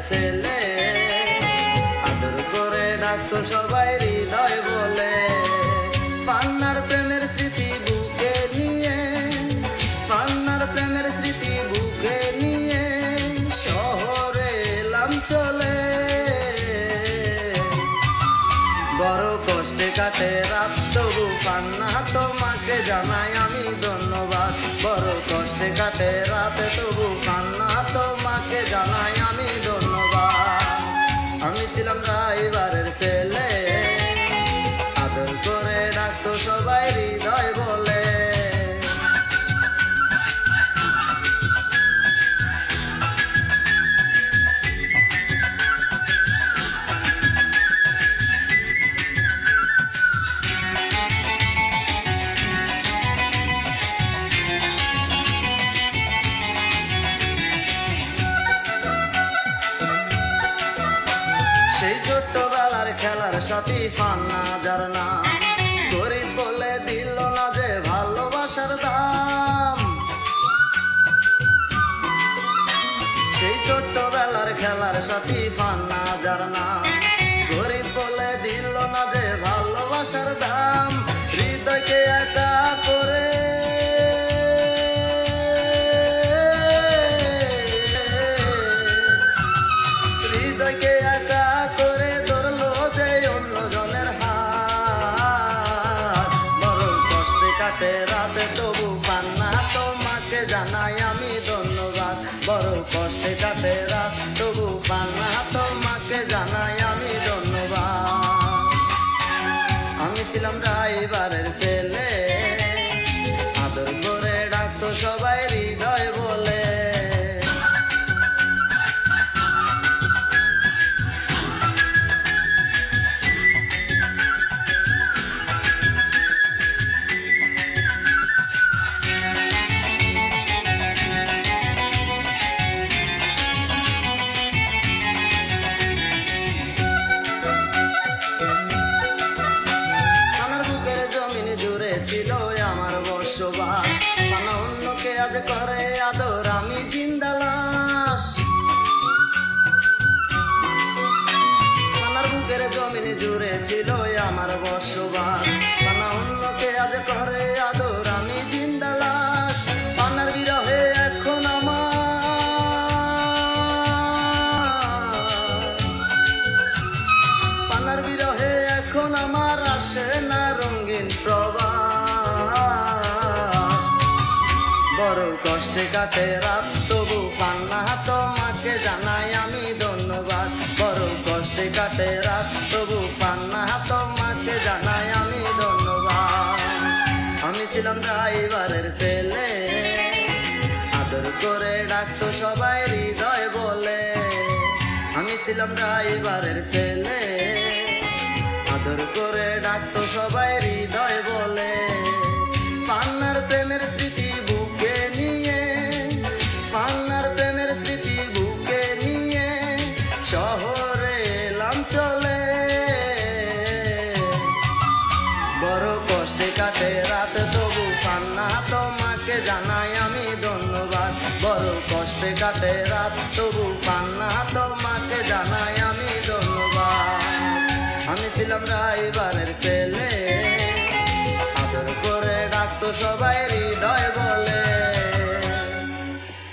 ছেলে, আদর করে ডাকতো সবাই হৃদয় বলে। পান্নার প্রেমের স্মৃতি বুকে নিয়ে, পান্নার প্রেমের স্মৃতি বুকে নিয়ে শহরে এলাম চলে। বড় কষ্টে কাটে রাত, তবু পান্না তোমাকে জানাই আমি ধন্যবাদ। বড় কষ্টে কাটে রাত, তবু পান্না তোমাকে জানাই আমি ধন্যবাদ। আমি ছিলাম ড্রাইভারের ছেলে, আদর করে ডাকতো সবাই হৃদয় বলে। সেই ছোট্টবেলার খেলার সাথী পান্না যার নাম, গরিব বলে দিল না যে ভালোবাসার দাম। সেই ছোট্টবেলার খেলার সাথী পান্না যার নাম, গরিব বলে দিল না যে ভালোবাসার দাম। হৃদয়কে একা করে, হৃদয়কে একা করে ধরলো যে অন্যজনের হাত। বড় কষ্টে কাটে রাত, তবু পান্না তোমাকে জানাই আমি ধন্যবাদ। বড় কষ্টে কাটে রাত, তবু পান্না তোমাকে জানাই আমি ধন্যবাদ। আমি ছিলাম ড্রাইভারের ছেলে, আদর করে ডাকতো সবাই হৃদয় বলে। ছিল আমার বসবাস, পান্না অন্যকে আজ করে আদর, আমি জিন্দা লাশ। পান্নার বুকের জমিন জুড়ে ছিল আমার বসবাস, পান্না অন্যকে আজ করে আদর, আমি জিন্দা লাশ। পান্নার বিরহে এখন পান্নার বিরহে এখন আমার আসে না রঙিন প্রভাত। বড় কষ্টে কাটে রাত, তবু পান্না তোমাকে জানাই আমি ধন্যবাদ। বড় কষ্টে কাটে রাত, তবু পান্না তোমাকে জানাই আমি ধন্যবাদ। আমি ছিলাম ড্রাইভারের ছেলে, আদর করে ডাকতো সবাই হৃদয় বলে। আমি ছিলাম ড্রাইভারের ছেলে, আদর করে ডাকতো সবাই হৃদয় বলে। পান্নার প্রেমের স্মৃতি বুকে নিয়ে, পান্নার প্রেমের স্মৃতি বুকে নিয়ে শহরে এলাম চলে। বড় কষ্টে কাটে রাত, তবু পান্না তোমাকে জানাই আমি ধন্যবাদ। বড় কষ্টে কাটে রাত, তবু পান্না তোমাকে জানাই আমি ধন্যবাদ। আমি ছিলাম ড্রাইভারের ছেলে, আদর করে ডাকতো সবাই হৃদয় বলে।